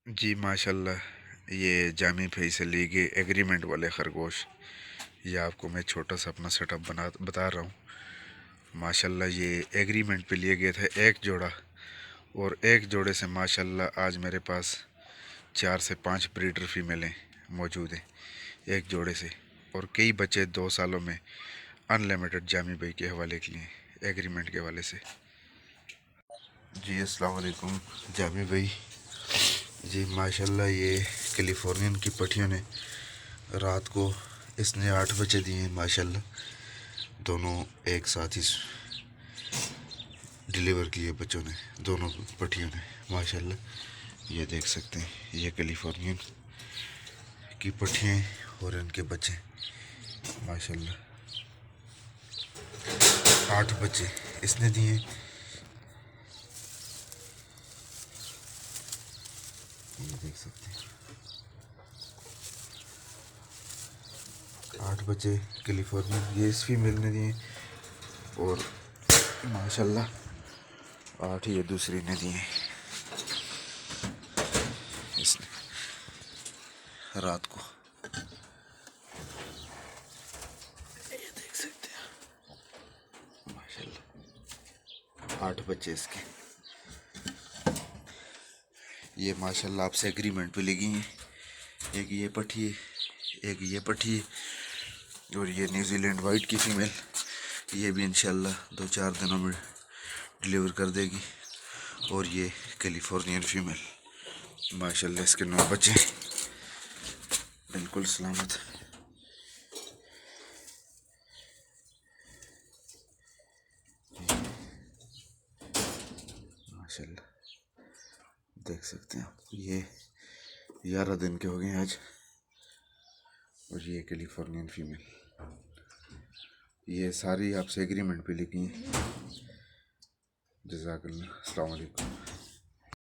जी माशाल्लाह, ये जामी भाई से ली गई एग्रीमेंट वाले खरगोश। ये आपको मैं छोटा सा अपना सेटअप बता रहा हूँ। माशाल्लाह ये एग्रीमेंट पे लिए गए थे एक जोड़ा, और एक जोड़े से माशाल्लाह आज मेरे पास 4 से 5 ब्रीडर फीमेलें मौजूद हैं एक जोड़े से। और कई बच्चे 2 सालों में अनलिमिटेड जामी भाई के हवाले के लिए एग्रीमेंट के हवाले से। जी अस्सलाम वालेकुम जामी भाई। जी माशाल्लाह ये कैलिफोर्नियन की पट्टियों ने रात को इसने 8 बजे दिए माशाल्लाह। दोनों एक साथ ही डिलीवर किए बच्चों ने, दोनों पट्टियों ने माशाल्लाह। ये देख सकते हैं ये कैलिफोर्नियन की पट्टियाँ और इनके बच्चे माशाल्लाह। 8 बच्चे इसने दिए। ये देख सकते हैं 8 बच्चे कैलिफोर्नियन ये इस फीमेल ने दिए, और माशाल्लाह 8 ये दूसरी ने दिए इसने रात को। ये देख सकते हैं माशाल्लाह 8 बच्चे इसके। ये माशाल्लाह आपसे एग्रीमेंट पे लगी हैं। एक ये पट्टी है, एक ये पट्टी है, और ये न्यूजीलैंड वाइट की फ़ीमेल। ये भी इंशाल्लाह 2-4 दिनों में डिलीवर कर देगी। और ये कैलिफोर्नियन फ़ीमेल माशाल्लाह इसके 9 बच्चे बिल्कुल सलामत। माशाल्लाह देख सकते हैं आप, ये 11 दिन के हो गए आज। और ये कैलिफोर्नियन फ़ीमेल, ये सारी आपसे एग्रीमेंट पे लिखी हैं। जज़ाकल्लाह, अस्सलाम वालेकुम।